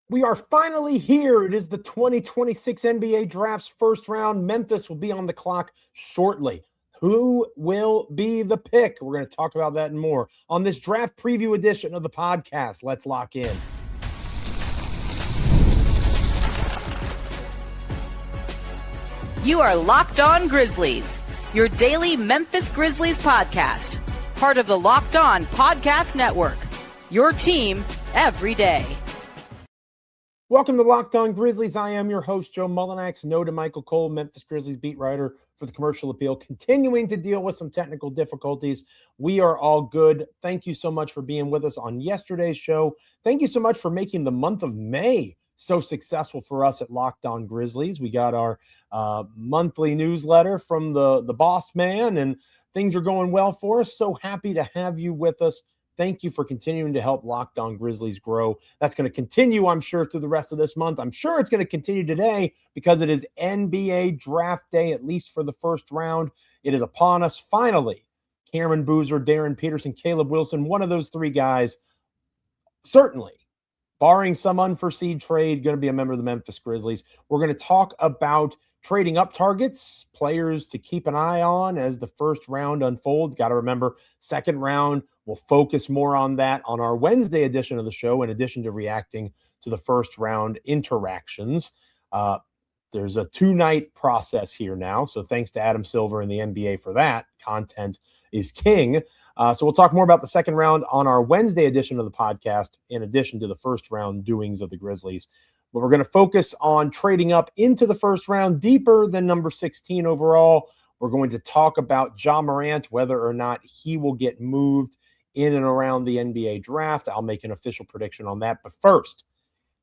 We are finally here. It is the 2026 NBA Draft's first round. Memphis will be on the clock shortly. Who will be the pick? We're going to talk about that and more on this draft preview edition of the podcast. Let's lock in. You are Locked On Grizzlies, your daily Memphis Grizzlies podcast. Part of the Locked On Podcast Network, your team every day. Welcome to Locked On Grizzlies. I am your host, Joe Mullinax. No to Michael Cole, Memphis Grizzlies beat writer for the Commercial Appeal, continuing to deal with some technical difficulties. We are all good. Thank you so much for being with us on yesterday's show. Thank you so much for making the month of May so successful for us at Locked On Grizzlies. We got our monthly newsletter from the boss man, and things are going well for us. So happy to have you with us. Thank you for continuing to help Locked On Grizzlies grow. That's going to continue, I'm sure, through the rest of this month. I'm sure it's going to continue today because it is NBA Draft Day, at least for the first round. It is upon us, finally. Cameron Boozer, Darren Peterson, Caleb Wilson, one of those three guys, certainly, barring some unforeseen trade, going to be a member of the Memphis Grizzlies. We're going to talk about trading up targets, players to keep an eye on as the first round unfolds. Got to remember, second round, we'll focus more on that on our Wednesday edition of the show, in addition to reacting to the first round interactions. There's a 2-night process here now, so thanks to Adam Silver and the NBA for that. Content is king. So we'll talk more about the second round on our Wednesday edition of the podcast, in addition to the first round doings of the Grizzlies. But we're going to focus on trading up into the first round, deeper than number 16 overall. We're going to talk about Ja Morant, whether or not he will get moved in and around the NBA draft. I'll make an official prediction on that. But first,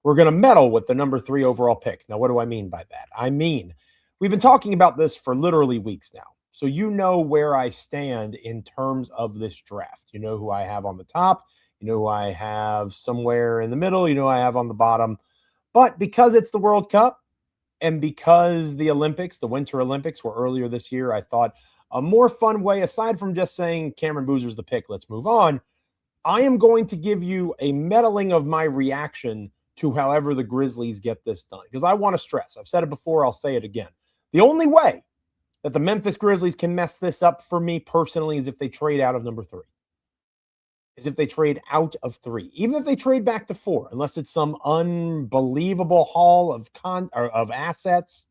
we're going to meddle with the number 3 overall pick. Now, what do I mean by that? I mean, we've been talking about this for literally weeks now. So you know where I stand in terms of this draft. You know who I have on the top. You know who I have somewhere in the middle. You know who I have on the bottom. But because it's the World Cup and because the Olympics, the Winter Olympics, were earlier this year, I thought a more fun way, aside from just saying Cameron Boozer's the pick, let's move on, I am going to give you a meddling of my reaction to however the Grizzlies get this done. Because I want to stress, I've said it before, I'll say it again. The only way that the Memphis Grizzlies can mess this up for me personally is if they trade out of number 3. Is if they trade out of 3. Even if they trade back to 4, unless it's some unbelievable haul of assets,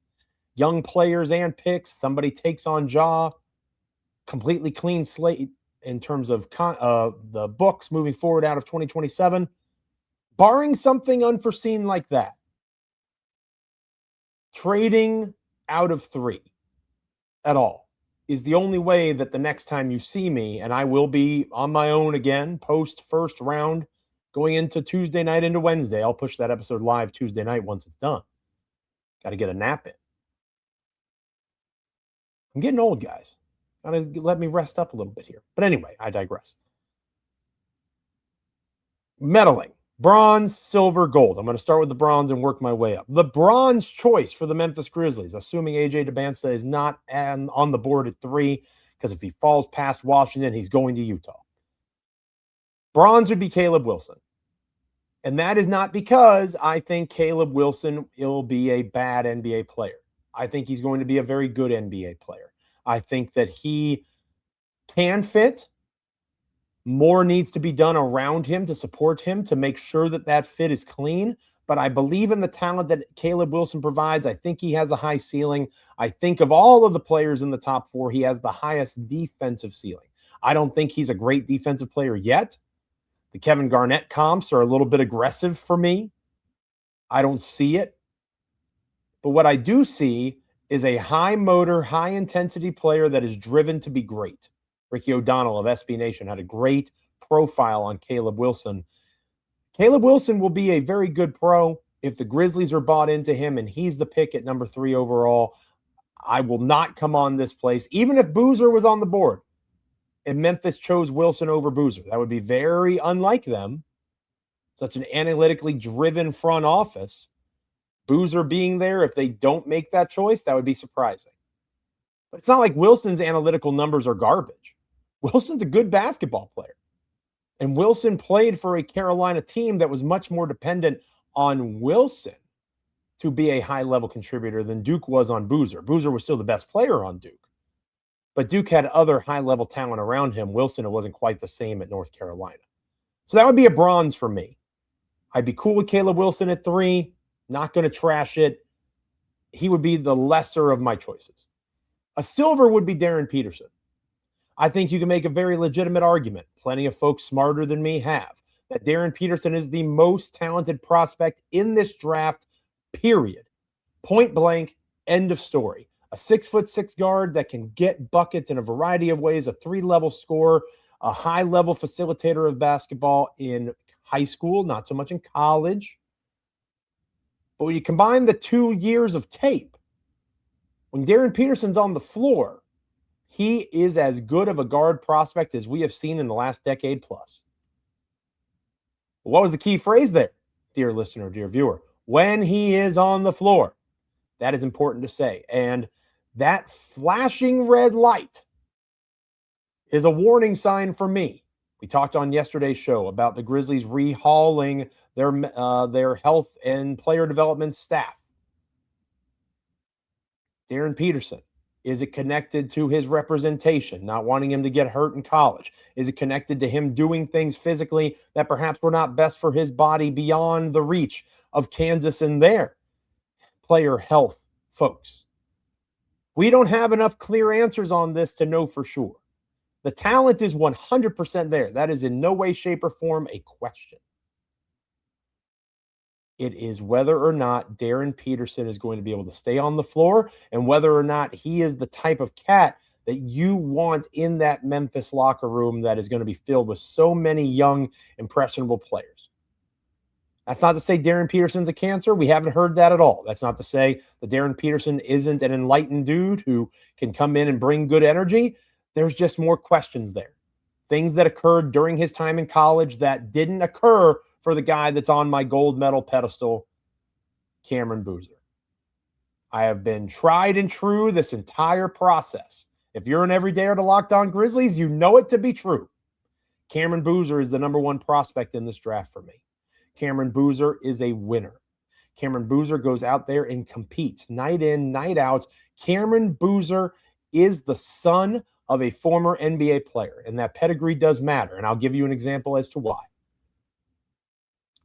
young players and picks, somebody takes on Ja, completely clean slate in terms of the books moving forward out of 2027. Barring something unforeseen like that, trading out of 3 at all is the only way that the next time you see me, and I will be on my own again post first round going into Tuesday night into Wednesday. I'll push that episode live Tuesday night once it's done. Got to get a nap in. I'm getting old, guys. Got to let me rest up a little bit here. But anyway, I digress. Medaling. Bronze, silver, gold. I'm going to start with the bronze and work my way up. The bronze choice for the Memphis Grizzlies, assuming AJ DeBansta is not on the board at 3, because if he falls past Washington, he's going to Utah. Bronze would be Caleb Wilson. And that is not because I think Caleb Wilson will be a bad NBA player. I think he's going to be a very good NBA player. I think that he can fit. More needs to be done around him to support him to make sure that that fit is clean. But I believe in the talent that Caleb Wilson provides. I think he has a high ceiling. I think of all of the players in the top 4, he has the highest defensive ceiling. I don't think he's a great defensive player yet. The Kevin Garnett comps are a little bit aggressive for me. I don't see it. But what I do see is a high motor, high intensity player that is driven to be great. Ricky O'Donnell of SB Nation had a great profile on Caleb Wilson. Caleb Wilson will be a very good pro if the Grizzlies are bought into him and he's the pick at number 3 overall. I will not come on this place, even if Boozer was on the board and Memphis chose Wilson over Boozer. That would be very unlike them. Such an analytically driven front office. Boozer being there, if they don't make that choice, that would be surprising. But it's not like Wilson's analytical numbers are garbage. Wilson's a good basketball player. And Wilson played for a Carolina team that was much more dependent on Wilson to be a high-level contributor than Duke was on Boozer. Boozer was still the best player on Duke, but Duke had other high-level talent around him. Wilson, it wasn't quite the same at North Carolina. So that would be a bronze for me. I'd be cool with Caleb Wilson at 3, not going to trash it. He would be the lesser of my choices. A silver would be Darren Peterson. I think you can make a very legitimate argument, plenty of folks smarter than me have, that Darren Peterson is the most talented prospect in this draft, period. Point blank, end of story. A 6'6" guard that can get buckets in a variety of ways, a 3-level scorer, a high-level facilitator of basketball in high school, not so much in college. But when you combine the 2 years of tape, when Darren Peterson's on the floor, he is as good of a guard prospect as we have seen in the last decade plus. What was the key phrase there, dear listener, dear viewer? When he is on the floor. That is important to say. And that flashing red light is a warning sign for me. We talked on yesterday's show about the Grizzlies rehauling their health and player development staff. Darren Peterson, is it connected to his representation, not wanting him to get hurt in college? Is it connected to him doing things physically that perhaps were not best for his body beyond the reach of Kansas and their player health folks? We don't have enough clear answers on this to know for sure. The talent is 100% there. That is in no way, shape, or form a question. It is whether or not Darren Peterson is going to be able to stay on the floor and whether or not he is the type of cat that you want in that Memphis locker room that is going to be filled with so many young, impressionable players. That's not to say Darren Peterson's a cancer. We haven't heard that at all. That's not to say that Darren Peterson isn't an enlightened dude who can come in and bring good energy. There's just more questions there. Things that occurred during his time in college that didn't occur for the guy that's on my gold medal pedestal, Cameron Boozer. I have been tried and true this entire process. If you're an everydayer to Locked On Grizzlies, you know it to be true. Cameron Boozer is the number one prospect in this draft for me. Cameron Boozer is a winner. Cameron Boozer goes out there and competes night in, night out. Cameron Boozer is the son of a former NBA player, and that pedigree does matter, and I'll give you an example as to why.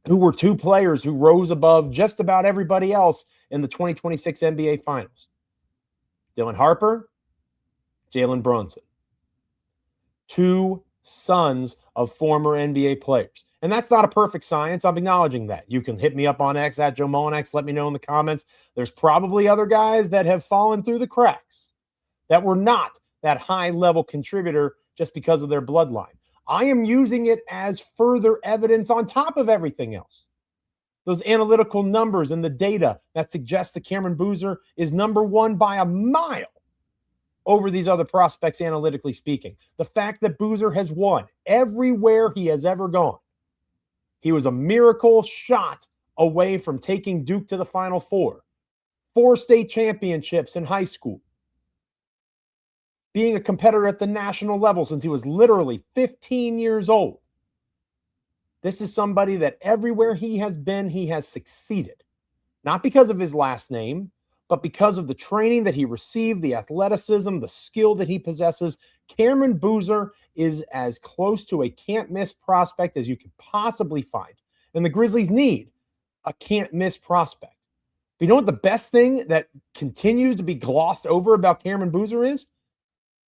Who were two players who rose above just about everybody else in the 2026 NBA Finals. Dylan Harper, Jalen Brunson. Two sons of former NBA players. And that's not a perfect science. I'm acknowledging that. You can hit me up on X at Joe Mullinax. Let me know in the comments. There's probably other guys that have fallen through the cracks that were not that high-level contributor just because of their bloodline. I am using it as further evidence on top of everything else. Those analytical numbers and the data that suggests that Cameron Boozer is number one by a mile over these other prospects, analytically speaking. The fact that Boozer has won everywhere he has ever gone. He was a miracle shot away from taking Duke to the Final Four. 4 state championships in high school. Being a competitor at the national level since he was literally 15 years old. This is somebody that everywhere he has been, he has succeeded. Not because of his last name, but because of the training that he received, the athleticism, the skill that he possesses. Cameron Boozer is as close to a can't-miss prospect as you could possibly find. And the Grizzlies need a can't-miss prospect. But you know what the best thing that continues to be glossed over about Cameron Boozer is?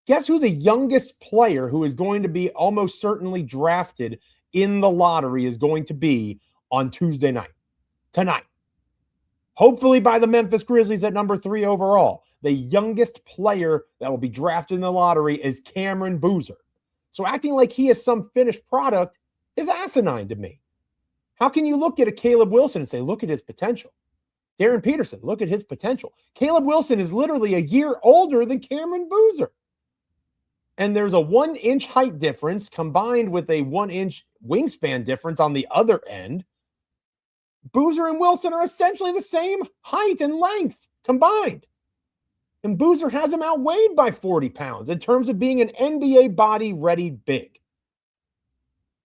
Guess who the youngest player who is going to be almost certainly drafted in the lottery is going to be on Tuesday night, tonight. Hopefully by the Memphis Grizzlies at number 3 overall. The youngest player that will be drafted in the lottery is Cameron Boozer. So acting like he is some finished product is asinine to me. How can you look at a Caleb Wilson and say, look at his potential? Darren Peterson, look at his potential. Caleb Wilson is literally a year older than Cameron Boozer. And there's a 1-inch height difference combined with a 1-inch wingspan difference on the other end. Boozer and Wilson are essentially the same height and length combined. And Boozer has him outweighed by 40 pounds in terms of being an NBA body-ready big.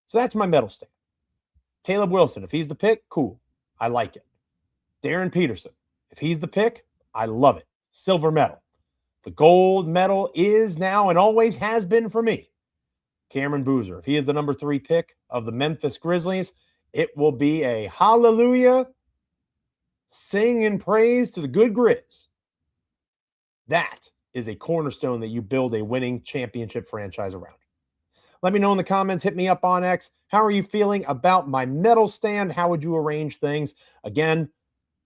So that's my medal stand. Caleb Wilson, if he's the pick, cool. I like it. Darren Peterson, if he's the pick, I love it. Silver medal. The gold medal is now and always has been for me Cameron Boozer. If he is the number 3 pick of the Memphis Grizzlies, it will be a hallelujah, sing and praise to the good Grizz. That is a cornerstone that you build a winning championship franchise around. Let me know in the comments. Hit me up on X. How are you feeling about my medal stand? How would you arrange things? Again,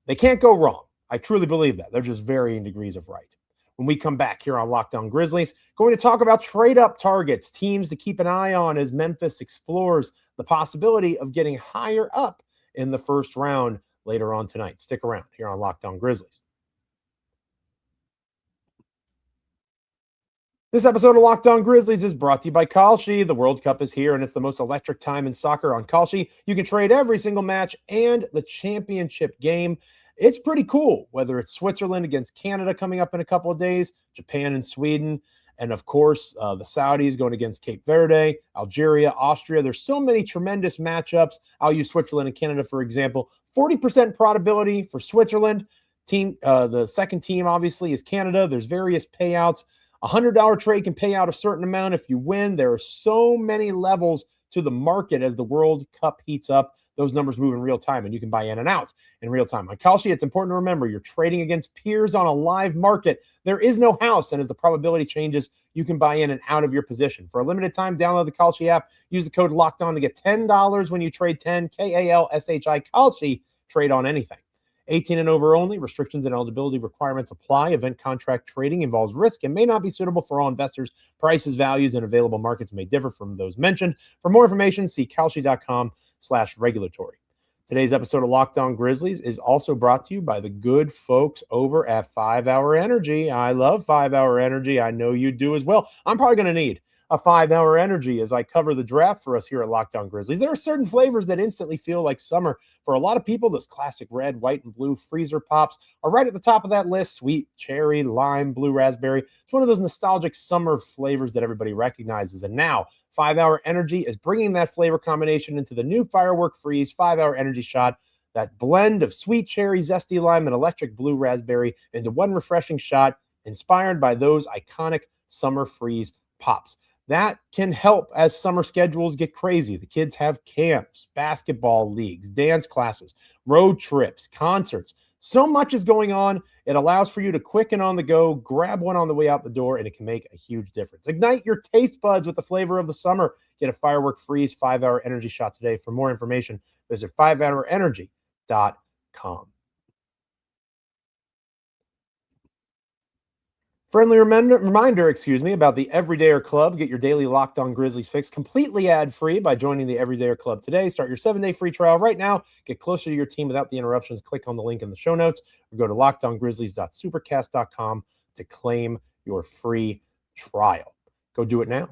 they can't go wrong. I truly believe that. They're just varying degrees of right. When we come back here on Locked On Grizzlies, going to talk about trade-up targets, teams to keep an eye on as Memphis explores the possibility of getting higher up in the first round later on tonight. Stick around here on Locked On Grizzlies. This episode of Locked On Grizzlies is brought to you by KALSHI. The World Cup is here, and it's the most electric time in soccer on KALSHI. You can trade every single match and the championship game. It's pretty cool, whether it's Switzerland against Canada coming up in a couple of days, Japan and Sweden, and of course, the Saudis going against Cape Verde, Algeria, Austria. There's so many tremendous matchups. I'll use Switzerland and Canada, for example. 40% probability for Switzerland. The second team, obviously, is Canada. There's various payouts. $100 trade can pay out a certain amount if you win. There are so many levels to the market as the World Cup heats up. Those numbers move in real time, and you can buy in and out in real time. On KALSHI, it's important to remember you're trading against peers on a live market. There is no house, and as the probability changes, you can buy in and out of your position. For a limited time, download the KALSHI app. Use the code LOCKEDON to get $10 when you trade 10, KALSHI, KALSHI. Trade on anything. 18 and over only. Restrictions and eligibility requirements apply. Event contract trading involves risk and may not be suitable for all investors. Prices, values, and available markets may differ from those mentioned. For more information, see kalshi.com/regulatory. Today's episode of Locked On Grizzlies is also brought to you by the good folks over at 5 Hour Energy. I love 5 Hour Energy. I know you do as well. I'm probably going to need a 5 Hour Energy as I cover the draft for us here at Locked On Grizzlies. There are certain flavors that instantly feel like summer. For a lot of people, those classic red, white, and blue freezer pops are right at the top of that list. Sweet cherry, lime, blue raspberry. It's one of those nostalgic summer flavors that everybody recognizes. And now 5 Hour Energy is bringing that flavor combination into the new Firework Freeze 5 Hour Energy shot. That blend of sweet cherry, zesty lime, and electric blue raspberry into one refreshing shot inspired by those iconic summer freeze pops. That can help as summer schedules get crazy. The kids have camps, basketball leagues, dance classes, road trips, concerts. So much is going on. It allows for you to quick and on the go, grab one on the way out the door, and it can make a huge difference. Ignite your taste buds with the flavor of the summer. Get a Firework Freeze 5 Hour Energy shot today. For more information, visit 5hourenergy.com. Friendly reminder, about the Everydayer Club. Get your daily Locked On Grizzlies fix completely ad-free by joining the Everydayer Club today. Start your 7-day free trial right now. Get closer to your team without the interruptions. Click on the link in the show notes or go to lockedongrizzlies.supercast.com to claim your free trial. Go do it now.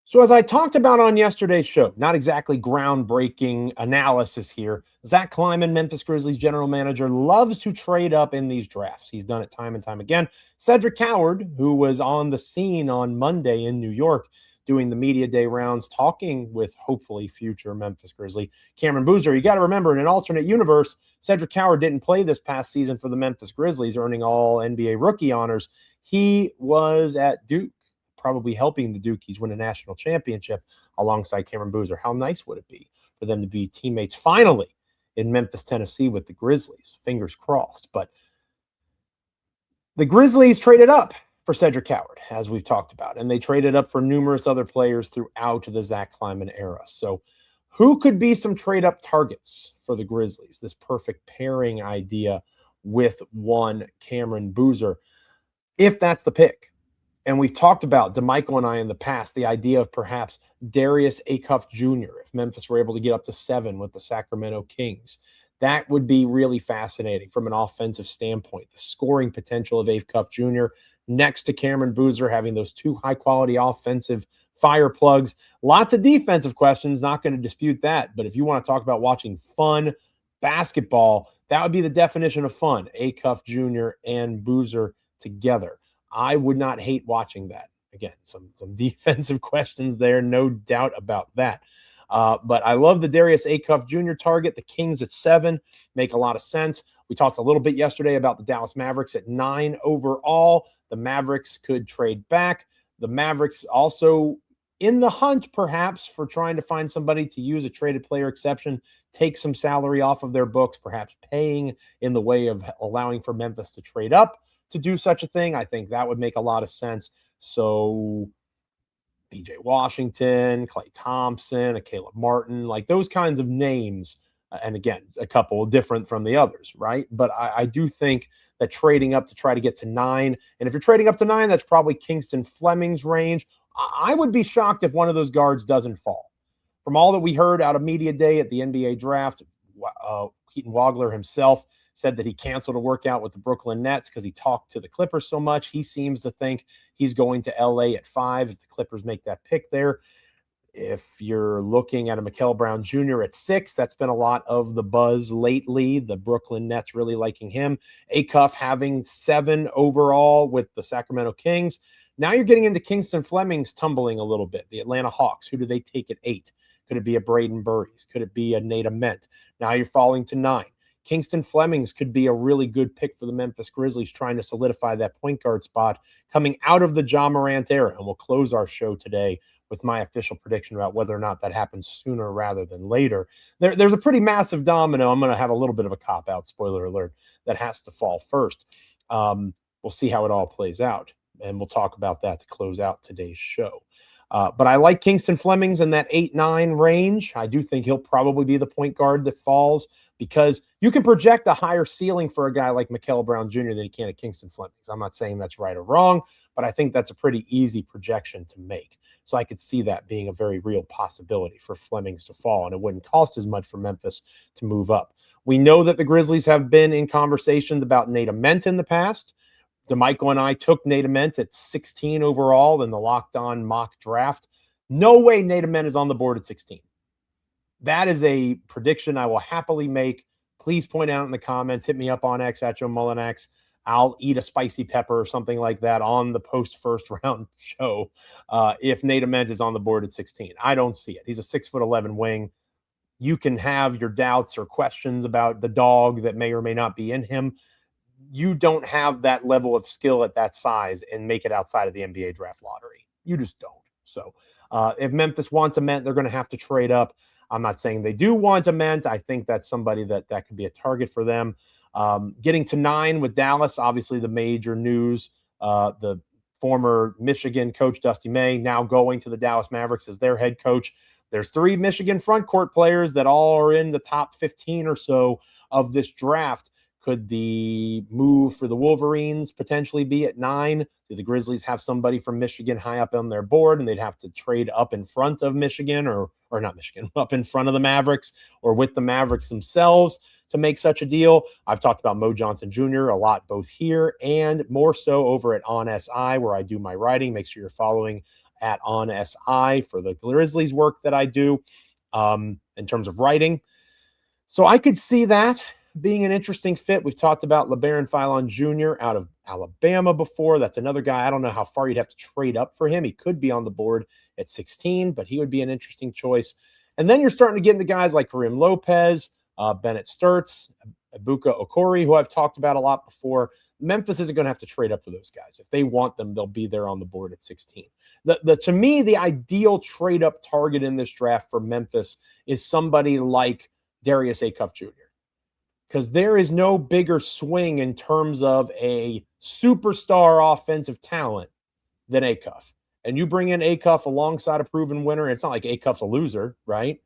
So as I talked about on yesterday's show, not exactly groundbreaking analysis here, Zach Kleiman, Memphis Grizzlies general manager, loves to trade up in these drafts. He's done it time and time again. Cedric Coward, who was on the scene on Monday in New York doing the media day rounds, talking with hopefully future Memphis Grizzly Cameron Boozer. You got to remember, in an alternate universe, Cedric Coward didn't play this past season for the Memphis Grizzlies, earning all NBA rookie honors. He was at Duke, probably helping the Dukies win a national championship alongside Cameron Boozer. How nice would it be for them to be teammates finally in Memphis, Tennessee with the Grizzlies? Fingers crossed. But the Grizzlies traded up for Cedric Coward, as we've talked about, and they traded up for numerous other players throughout the Zach Kleiman era. So who could be some trade-up targets for the Grizzlies? This perfect pairing idea with one Cameron Boozer, if that's the pick. And we've talked about, DeMichael and I in the past, the idea of perhaps Darius Acuff Jr. if Memphis were able to get up to 7 with the Sacramento Kings. That would be really fascinating from an offensive standpoint. The scoring potential of Acuff Jr. next to Cameron Boozer, having those two high-quality offensive fire plugs. Lots of defensive questions, not going to dispute that. But if you want to talk about watching fun basketball, that would be the definition of fun, Acuff Jr. and Boozer together. I would not hate watching that. Again, some defensive questions there, no doubt about that. But I love the Darius Acuff Jr. target. The Kings at 7 make a lot of sense. We talked a little bit yesterday about the Dallas Mavericks at 9 overall. The Mavericks could trade back. The Mavericks also in the hunt, perhaps, for trying to find somebody to use a traded player exception, take some salary off of their books, perhaps paying in the way of allowing for Memphis to trade up to do such a thing. I think that would make a lot of sense. So PJ Washington, Klay Thompson, a Caleb Martin, like those kinds of names. And again, a couple different from the others, right? But I do think that trading up to try to get to 9, and if you're trading up to 9, that's probably Kingston Fleming's range. I would be shocked if one of those guards doesn't fall. From all that we heard out of media day at the NBA draft, Keaton Wagler himself said that he canceled a workout with the Brooklyn Nets because he talked to the Clippers so much. He seems to think he's going to LA at 5 if the Clippers make that pick there. If you're looking at a Mikel Brown Jr. at 6, that's been a lot of the buzz lately. The Brooklyn Nets really liking him. Acuff having 7 overall with the Sacramento Kings. Now you're getting into Kingston Fleming's tumbling a little bit. The Atlanta Hawks, who do they take at 8? Could it be a Braden Burries? Could it be a Nate Ament? Now you're falling to 9. Kingston Fleming's could be a really good pick for the Memphis Grizzlies trying to solidify that point guard spot coming out of the Ja Morant era. And we'll close our show today with my official prediction about whether or not that happens sooner rather than later. There's a pretty massive domino. I'm going to have a little bit of a cop-out, spoiler alert, that has to fall first. We'll see how it all plays out, and we'll talk about that to close out today's show. But I like Kingston Fleming's in that 8-9 range. I do think he'll probably be the point guard that falls because you can project a higher ceiling for a guy like Mikel Brown Jr. than you can at Kingston Fleming's. I'm not saying that's right or wrong, but I think that's a pretty easy projection to make. So I could see that being a very real possibility for Fleming's to fall, and it wouldn't cost as much for Memphis to move up. We know that the Grizzlies have been in conversations about Nate Ament in the past. DeMichael and I took Nate Ament at 16 overall in the Locked On mock draft. No way Nate Ament is on the board at 16. That is a prediction I will happily make. Please point out in the comments. Hit me up on X at Joe Mullinax. I'll eat a spicy pepper or something like that on the post-first round show if Nate Ament is on the board at 16. I don't see it. He's a 6'11" wing. You can have your doubts or questions about the dog that may or may not be in him. You don't have that level of skill at that size and make it outside of the NBA draft lottery. You just don't. So if Memphis wants Ament, they're going to have to trade up. I'm not saying they do want Ament. I think that's somebody that could be a target for them. Getting to 9 with Dallas, obviously the major news, the former Michigan coach Dusty May now going to the Dallas Mavericks as their head coach. There's 3 Michigan front court players that all are in the top 15 or so of this draft. Could the move for the Wolverines potentially be at 9? Do the Grizzlies have somebody from Michigan high up on their board and they'd have to trade up in front of Michigan or not Michigan, up in front of the Mavericks or with the Mavericks themselves to make such a deal? I've talked about Mo Johnson Jr. a lot, both here and more so over at On SI, where I do my writing. Make sure you're following at On SI for the Grizzlies work that I do in terms of writing. So I could see that being an interesting fit. We've talked about LeBaron Philon Jr. out of Alabama before. That's another guy. I don't know how far you'd have to trade up for him. He could be on the board at 16, but he would be an interesting choice. And then you're starting to get into guys like Kareem Lopez, Bennett Sturts, Ibuka Okori, who I've talked about a lot before. Memphis isn't going to have to trade up for those guys. If they want them, they'll be there on the board at 16. To me, the ideal trade-up target in this draft for Memphis is somebody like Darius Acuff Jr., because there is no bigger swing in terms of a superstar offensive talent than Acuff. And you bring in Acuff alongside a proven winner. It's not like Acuff's a loser, right?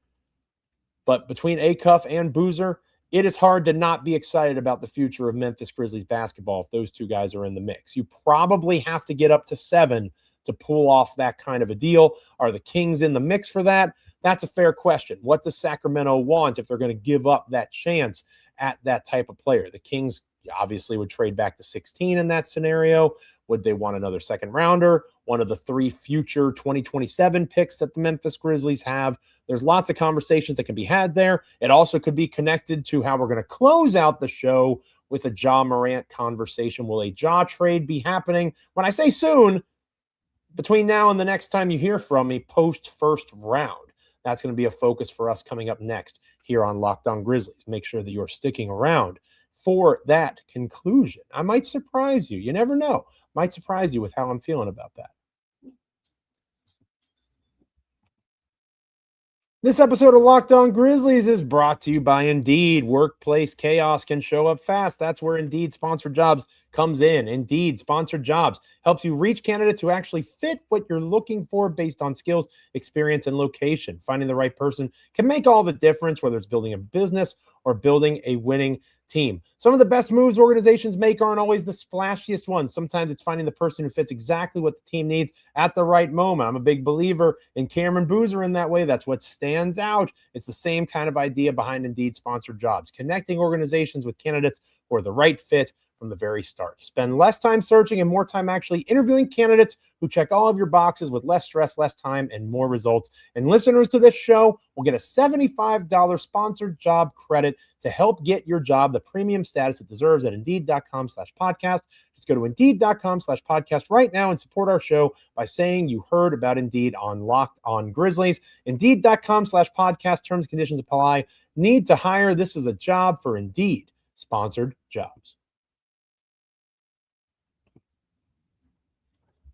But between Acuff and Boozer, it is hard to not be excited about the future of Memphis Grizzlies basketball if those two guys are in the mix. You probably have to get up to 7 to pull off that kind of a deal. Are the Kings in the mix for that? That's a fair question. What does Sacramento want if they're going to give up that chance at that type of player? The Kings obviously would trade back to 16 in that scenario. Would they want another second rounder? One of the 3 future 2027 picks that the Memphis Grizzlies have. There's lots of conversations that can be had there. It also could be connected to how we're going to close out the show with a Ja Morant conversation. Will a Ja trade be happening? When I say soon, between now and the next time you hear from me, post first round. That's going to be a focus for us coming up next here on Locked On Grizzlies. Make sure that you're sticking around for that conclusion. I might surprise you. You never know. Might surprise you with how I'm feeling about that. This episode of Locked On Grizzlies is brought to you by Indeed. Workplace chaos can show up fast. That's where Indeed Sponsored Jobs comes in. Indeed Sponsored Jobs helps you reach candidates who actually fit what you're looking for based on skills, experience, and location. Finding the right person can make all the difference, whether it's building a business or building a winning team. Some of the best moves organizations make aren't always the splashiest ones. Sometimes it's finding the person who fits exactly what the team needs at the right moment. I'm a big believer in Cameron Boozer in that way. That's what stands out. It's the same kind of idea behind Indeed Sponsored Jobs, connecting organizations with candidates who are the right fit from the very start. Spend less time searching and more time actually interviewing candidates who check all of your boxes with less stress, less time, and more results. And listeners to this show will get a $75 sponsored job credit to help get your job the premium status it deserves at Indeed.com/podcast. Just go to Indeed.com/podcast right now and support our show by saying you heard about Indeed on Locked On Grizzlies. Indeed.com/podcast. Terms and conditions apply. Need to hire? This is a job for Indeed sponsored jobs.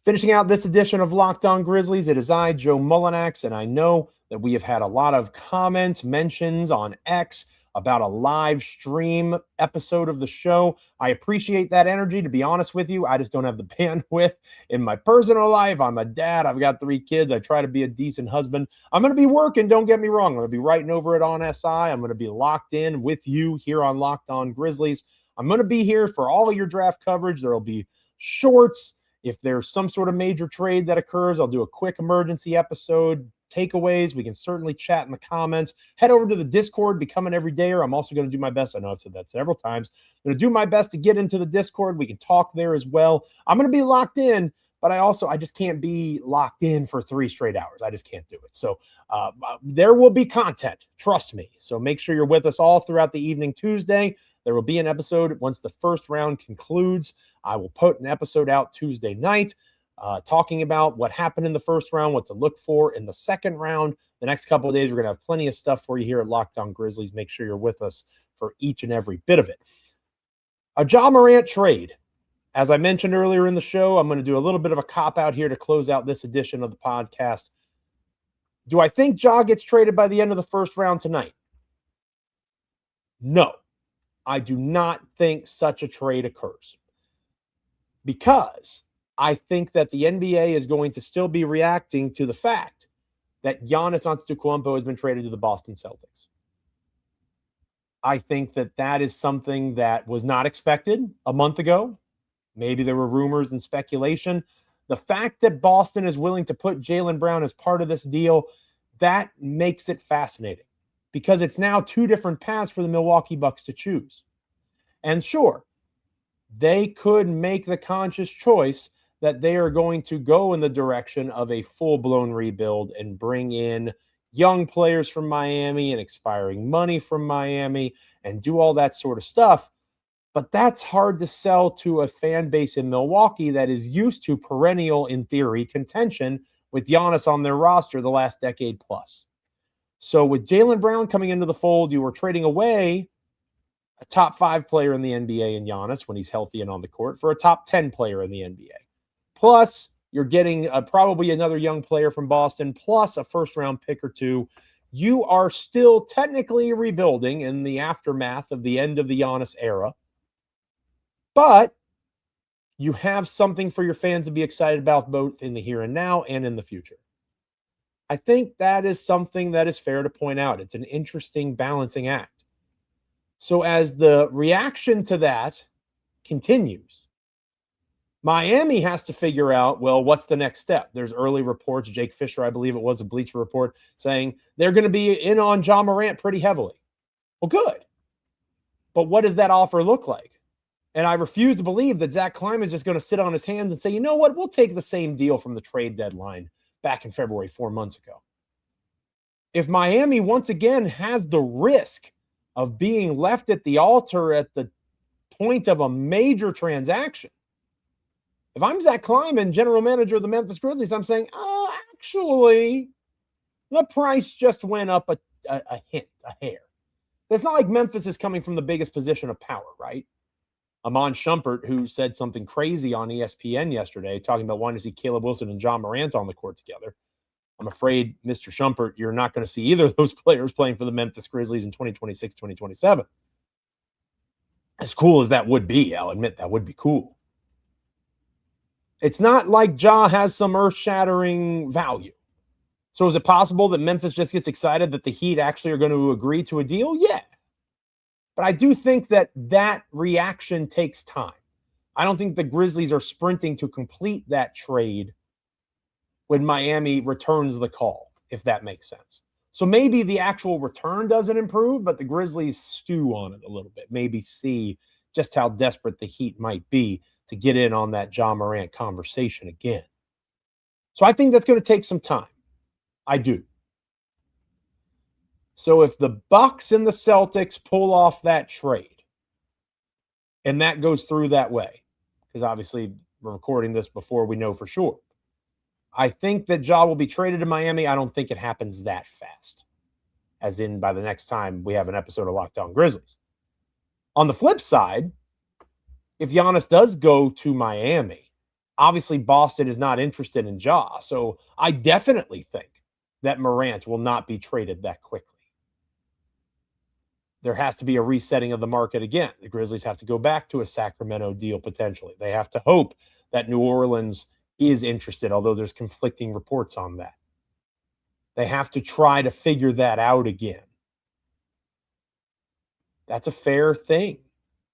Finishing out this edition of Locked On Grizzlies, it is I, Joe Mullinax, and I know that we have had a lot of comments, mentions on X about a live stream episode of the show. I appreciate that energy. To be honest with you, I just don't have the bandwidth in my personal life. I'm a dad. I've got 3 kids. I try to be a decent husband. I'm going to be working. Don't get me wrong. I'm going to be writing over it on SI. I'm going to be locked in with you here on Locked On Grizzlies. I'm going to be here for all of your draft coverage. There will be shorts. If there's some sort of major trade that occurs, I'll do a quick emergency episode, takeaways. We can certainly chat in the comments. Head over to the Discord, become an everydayer. I'm also going to do my best. I know I've said that several times. I'm going to do my best to get into the Discord. We can talk there as well. I'm going to be locked in, but I just can't be locked in for 3 straight hours. I just can't do it. So there will be content. Trust me. So make sure you're with us all throughout the evening Tuesday. There will be an episode once the first round concludes. I will put an episode out Tuesday night talking about what happened in the first round, what to look for in the second round. The next couple of days, we're going to have plenty of stuff for you here at Locked On Grizzlies. Make sure you're with us for each and every bit of it. A Ja Morant trade. As I mentioned earlier in the show, I'm going to do a little bit of a cop-out here to close out this edition of the podcast. Do I think Ja gets traded by the end of the first round tonight? No. I do not think such a trade occurs because I think that the NBA is going to still be reacting to the fact that Giannis Antetokounmpo has been traded to the Boston Celtics. I think that that is something that was not expected a month ago. Maybe there were rumors and speculation. The fact that Boston is willing to put Jaylen Brown as part of this deal, that makes it fascinating. Because it's now 2 different paths for the Milwaukee Bucks to choose. And sure, they could make the conscious choice that they are going to go in the direction of a full-blown rebuild and bring in young players from Miami and expiring money from Miami and do all that sort of stuff. But that's hard to sell to a fan base in Milwaukee that is used to perennial, in theory, contention with Giannis on their roster the last decade plus. So with Jaylen Brown coming into the fold, you were trading away a top 5 player in the NBA in Giannis when he's healthy and on the court for a top 10 player in the NBA. Plus, you're getting probably another young player from Boston, plus a first-round pick or 2. You are still technically rebuilding in the aftermath of the end of the Giannis era. But you have something for your fans to be excited about both in the here and now and in the future. I think that is something that is fair to point out. It's an interesting balancing act. So as the reaction to that continues, Miami has to figure out, well, what's the next step? There's early reports, Jake Fisher, I believe it was a Bleacher Report, saying they're going to be in on Ja Morant pretty heavily. Well, good. But what does that offer look like? And I refuse to believe that Zach Kleiman is just going to sit on his hands and say, you know what, we'll take the same deal from the trade deadline back in February 4 months ago. If Miami once again has the risk of being left at the altar at the point of a major transaction, if I'm Zach Kleiman, general manager of the Memphis Grizzlies, I'm saying, actually, The price just went up a hint, a hair. It's not like Memphis is coming from the biggest position of power, right? Amon Shumpert, who said something crazy on ESPN yesterday, talking about wanting to see Caleb Wilson and Ja Morant on the court together. I'm afraid, Mr. Shumpert, you're not going to see either of those players playing for the Memphis Grizzlies in 2026, 2027. As cool as that would be, I'll admit that would be cool. It's not like Ja has some earth-shattering value. So is it possible that Memphis just gets excited that the Heat actually are going to agree to a deal? Yeah. But I do think that reaction takes time. I don't think the Grizzlies are sprinting to complete that trade when Miami returns the call, if that makes sense. So maybe the actual return doesn't improve, but the Grizzlies stew on it a little bit, maybe see just how desperate the Heat might be to get in on that Ja Morant conversation again. So I think that's going to take some time. I do. So if the Bucks and the Celtics pull off that trade, and that goes through that way, because obviously we're recording this before we know for sure, I think that Ja will be traded to Miami. I don't think it happens that fast, as in by the next time we have an episode of Locked On Grizzlies. On the flip side, if Giannis does go to Miami, obviously Boston is not interested in Ja. So I definitely think that Morant will not be traded that quickly. There has to be a resetting of the market again. The Grizzlies have to go back to a Sacramento deal potentially. They have to hope that New Orleans is interested, although there's conflicting reports on that. They have to try to figure that out again. That's a fair thing.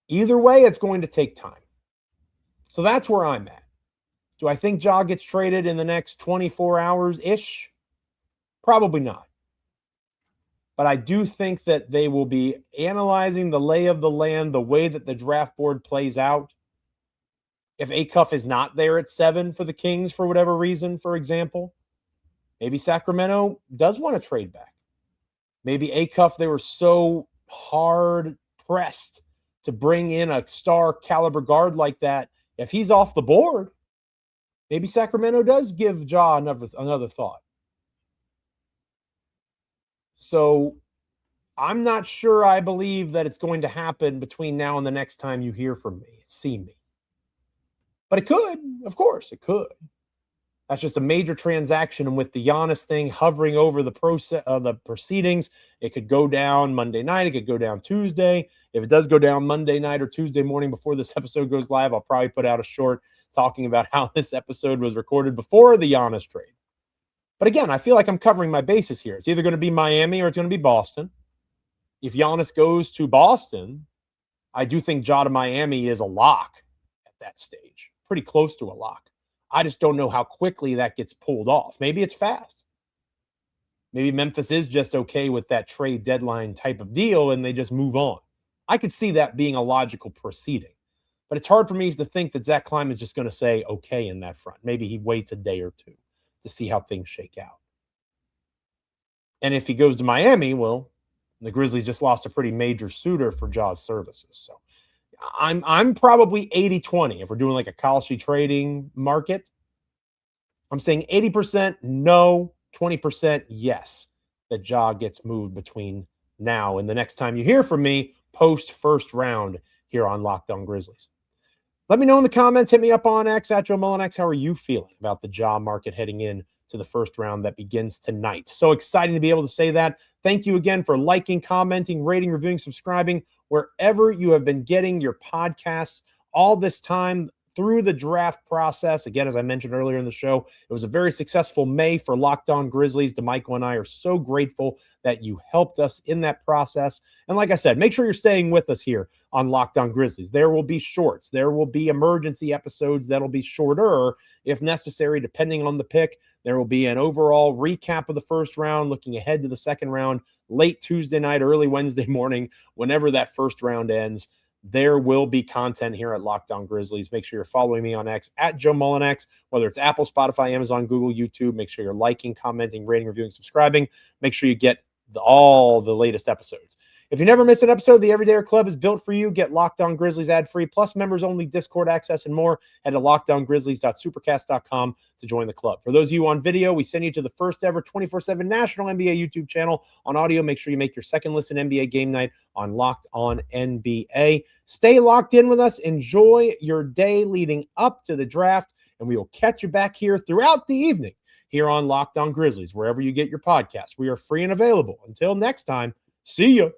Either way, it's going to take time. So that's where I'm at. Do I think Ja gets traded in the next 24 hours-ish? Probably not. But I do think that they will be analyzing the lay of the land, the way that the draft board plays out. If Acuff is not there at 7 for the Kings for whatever reason, for example, maybe Sacramento does want to trade back. Maybe Acuff, they were so hard pressed to bring in a star caliber guard like that. If he's off the board, maybe Sacramento does give Ja another thought. So I'm not sure I believe that it's going to happen between now and the next time you hear from me, see me. But it could, of course, it could. That's just a major transaction. And with the Giannis thing hovering over the proceedings, it could go down Monday night. It could go down Tuesday. If it does go down Monday night or Tuesday morning before this episode goes live, I'll probably put out a short talking about how this episode was recorded before the Giannis trade. But again, I feel like I'm covering my bases here. It's either going to be Miami or it's going to be Boston. If Giannis goes to Boston, I do think Ja to Miami is a lock at that stage. Pretty close to a lock. I just don't know how quickly that gets pulled off. Maybe it's fast. Maybe Memphis is just okay with that trade deadline type of deal and they just move on. I could see that being a logical proceeding. But it's hard for me to think that Zach Kleiman is just going to say okay in that front. Maybe he waits a day or two to see how things shake out. And if he goes to Miami, well, the Grizzlies just lost a pretty major suitor for Ja's services. So I'm probably 80-20 if we're doing like a KALSHI trading market. I'm saying 80% no, 20% yes, that Ja gets moved between now and the next time you hear from me post first round here on Locked On Grizzlies. Let me know in the comments. Hit me up on X at Joe Mullinax. How are you feeling about the Ja market heading in to the first round that begins tonight? So exciting to be able to say that. Thank you again for liking, commenting, rating, reviewing, subscribing, wherever you have been getting your podcasts all this time through the draft process. Again, as I mentioned earlier in the show, it was a very successful May for Locked On Grizzlies. DeMichael and I are so grateful that you helped us in that process. And like I said, make sure you're staying with us here on Locked On Grizzlies. There will be shorts. There will be emergency episodes that'll be shorter if necessary, depending on the pick. There will be an overall recap of the first round, looking ahead to the second round, late Tuesday night, early Wednesday morning, whenever that first round ends. There will be content here at Locked On Grizzlies. Make sure you're following me on X at Joe Mullinax, whether it's Apple, Spotify, Amazon, Google, YouTube. Make sure you're liking, commenting, rating, reviewing, subscribing. Make sure you get all the latest episodes. If you never miss an episode, the Everydayer Club is built for you. Get Locked On Grizzlies ad-free, plus members-only Discord access and more. Head to lockedongrizzlies.supercast.com to join the club. For those of you on video, we send you to the first ever 24/7 national NBA YouTube channel. On audio, make sure you make your second listen NBA game night on Locked On NBA. Stay locked in with us. Enjoy your day leading up to the draft, and we will catch you back here throughout the evening here on Locked On Grizzlies, wherever you get your podcasts. We are free and available. Until next time, see ya.